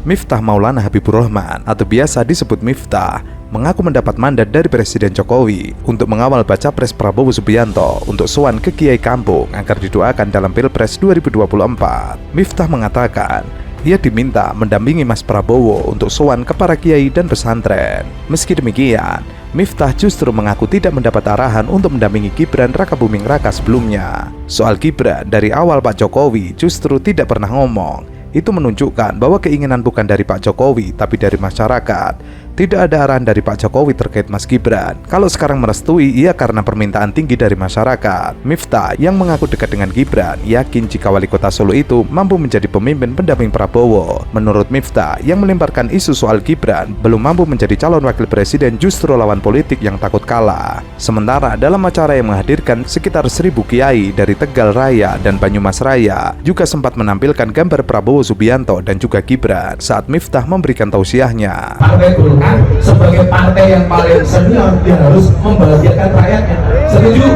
Miftah Maulana Habibur Rahman atau biasa disebut Miftah mengaku mendapat mandat dari Presiden Jokowi untuk mengawal baca pres Prabowo Subianto untuk sowan ke Kiai Kampung agar didoakan dalam Pilpres 2024. Miftah mengatakan ia diminta mendampingi Mas Prabowo untuk sowan ke para kiai dan pesantren. Meski demikian, Miftah justru mengaku tidak mendapat arahan untuk mendampingi Gibran Rakabuming Raka sebelumnya. Soal Gibran, dari awal Pak Jokowi justru tidak pernah ngomong. Itu menunjukkan bahwa keinginan bukan dari Pak Jokowi, tapi dari masyarakat. Tidak ada arahan dari Pak Jokowi terkait Mas Gibran. Kalau sekarang merestui, ia karena permintaan tinggi dari masyarakat. Miftah yang mengaku dekat dengan Gibran yakin jika wali kota Solo itu mampu menjadi pemimpin pendamping Prabowo. Menurut Miftah yang melemparkan isu soal Gibran belum mampu menjadi calon wakil presiden, justru lawan politik yang takut kalah. Sementara dalam acara yang menghadirkan sekitar 1000 kiai dari Tegal Raya dan Banyumas Raya juga sempat menampilkan gambar Prabowo Subianto dan juga Gibran saat Miftah memberikan tausiahnya. Partai Golkar sebagai partai yang paling senior, dia harus membahagiakan rakyatnya. Setuju?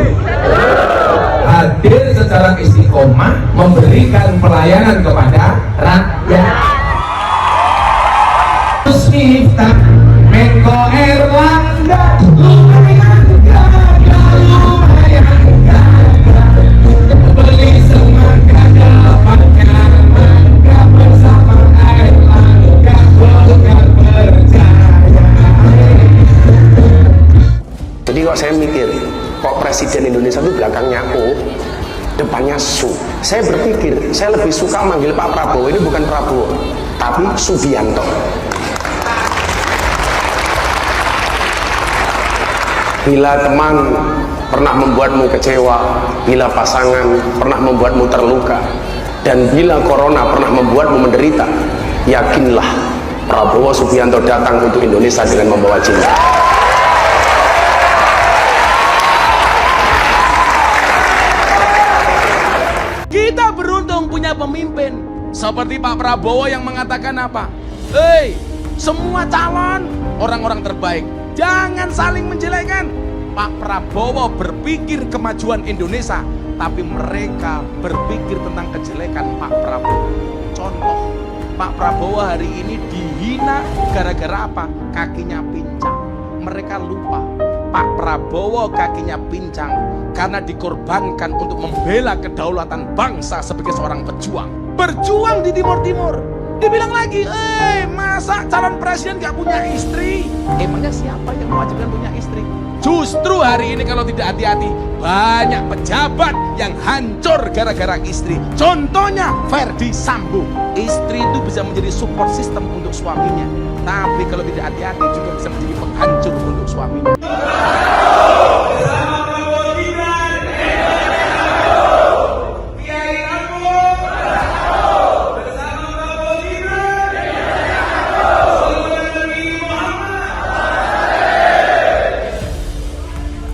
Hadir secara istiqomah memberikan pelayanan kepada rakyat. Terus Miftah Menko Erlangga lumayan gagah beli semangka dapatnya mangga bersama Erlangga Golkar berjaya. Jadi kok saya mikir, kok Presiden Indonesia itu belakangnya O, depannya Su. Saya berpikir, saya lebih suka manggil Pak Prabowo ini bukan Prabowo, tapi Subianto. Bila teman pernah membuatmu kecewa, bila pasangan pernah membuatmu terluka, dan bila corona pernah membuatmu menderita, yakinlah Prabowo Subianto datang untuk Indonesia dengan membawa cinta. Kita beruntung punya pemimpin seperti Pak Prabowo yang mengatakan apa? Hei, semua calon orang-orang terbaik, jangan saling menjelekkan. Pak Prabowo berpikir kemajuan Indonesia, tapi mereka berpikir tentang kejelekan Pak Prabowo. Contoh, Pak Prabowo hari ini dihina gara-gara apa? Kakinya pincang. Mereka lupa Pak Prabowo kakinya pincang karena dikorbankan untuk membela kedaulatan bangsa sebagai seorang pejuang. Berjuang di Timur-Timur. Dibilang lagi, masa calon presiden gak punya istri? Emangnya siapa yang mewajibkan punya istri? Justru hari ini kalau tidak hati-hati, banyak pejabat yang hancur gara-gara istri. Contohnya Ferdi Sambo. Istri itu bisa menjadi support system untuk suaminya, tapi kalau tidak hati-hati juga bisa menjadi penghancur untuk suaminya.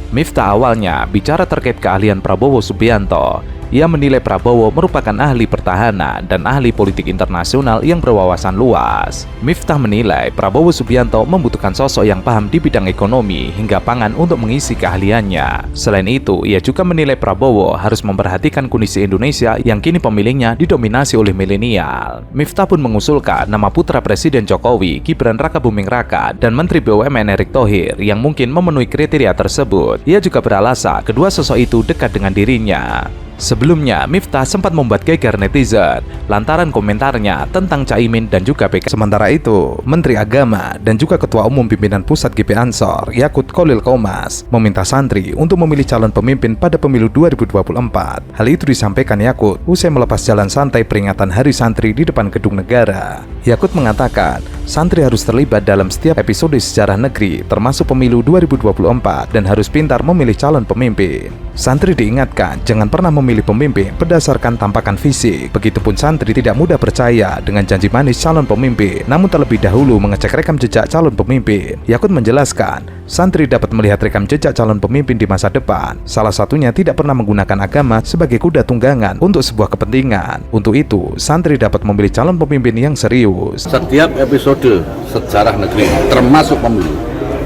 Miftah awalnya bicara terkait keahlian Prabowo Subianto. Ia menilai Prabowo merupakan ahli pertahanan dan ahli politik internasional yang berwawasan luas. Miftah menilai Prabowo Subianto membutuhkan sosok yang paham di bidang ekonomi hingga pangan untuk mengisi keahliannya. Selain itu, ia juga menilai Prabowo harus memperhatikan kondisi Indonesia yang kini pemilihnya didominasi oleh milenial. Miftah pun mengusulkan nama putra Presiden Jokowi, Gibran Rakabuming Raka, dan Menteri BUMN Erick Thohir yang mungkin memenuhi kriteria tersebut. Ia juga beralasan kedua sosok itu dekat dengan dirinya. Sebelumnya, Miftah sempat membuat geger netizen lantaran komentarnya tentang Caimin dan juga PKS. Sementara itu, Menteri Agama dan juga Ketua Umum Pimpinan Pusat GP Ansor, Yakut Khalil Qomas, meminta santri untuk memilih calon pemimpin pada pemilu 2024. Hal itu disampaikan Yakut usai melepas jalan santai peringatan Hari Santri di depan Gedung Negara. Yakut mengatakan, santri harus terlibat dalam setiap episode sejarah negeri, termasuk pemilu 2024, dan harus pintar memilih calon pemimpin. Santri diingatkan jangan pernah memilih pemimpin berdasarkan tampakan fisik. Begitupun santri tidak mudah percaya dengan janji manis calon pemimpin, namun terlebih dahulu mengecek rekam jejak calon pemimpin. Yakut menjelaskan, santri dapat melihat rekam jejak calon pemimpin di masa depan. Salah satunya tidak pernah menggunakan agama sebagai kuda tunggangan untuk sebuah kepentingan. Untuk itu, santri dapat memilih calon pemimpin yang serius. Setiap episode sejarah negeri, termasuk pemilu,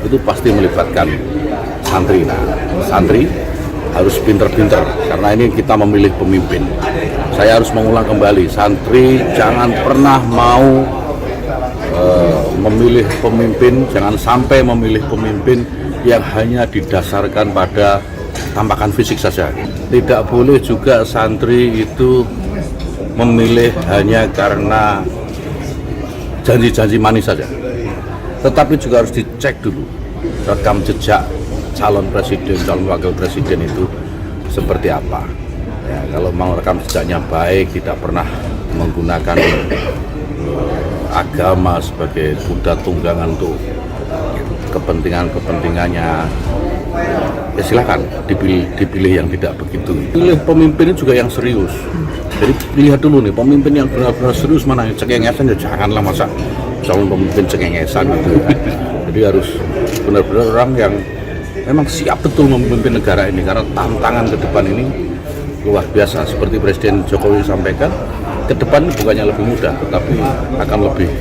itu pasti melibatkan santri. Nah, santri harus pinter-pinter karena ini kita memilih pemimpin. Saya harus mengulang kembali, santri jangan pernah mau memilih pemimpin, jangan sampai memilih pemimpin yang hanya didasarkan pada tampakan fisik saja. Tidak boleh juga santri itu memilih hanya karena janji-janji manis saja. Tetapi juga harus dicek dulu rekam jejak calon presiden, calon wakil presiden itu seperti apa. Ya, kalau mau rekam jejaknya baik, tidak pernah menggunakan agama sebagai kuda tunggangan untuk kepentingannya, ya silakan dipilih yang tidak begitu. Pilih pemimpin juga yang serius. Jadi lihat dulu nih pemimpin yang benar-benar serius mana, yang cengengesan ya janganlah, masa calon pemimpin cengengesan gitu. Jadi harus benar-benar orang yang memang siap betul memimpin negara ini, karena tantangan ke depan ini luar biasa. Seperti Presiden Jokowi sampaikan, ke depan bukannya lebih mudah, tetapi akan lebih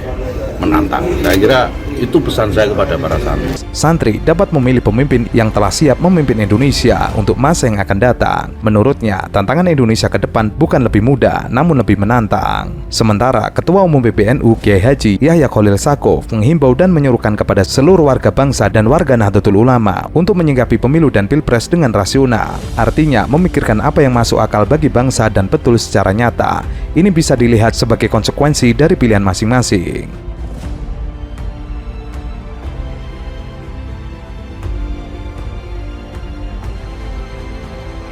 menantang. Saya kira itu pesan saya kepada para santri. Santri dapat memilih pemimpin yang telah siap memimpin Indonesia untuk masa yang akan datang. Menurutnya, tantangan Indonesia ke depan bukan lebih mudah, namun lebih menantang. Sementara Ketua Umum PBNU Kiai Haji Yahya Khalil Stakuf menghimbau dan menyerukan kepada seluruh warga bangsa dan warga Nahdlatul Ulama untuk menyikapi pemilu dan pilpres dengan rasional. Artinya, memikirkan apa yang masuk akal bagi bangsa dan betul secara nyata. Ini bisa dilihat sebagai konsekuensi dari pilihan masing-masing.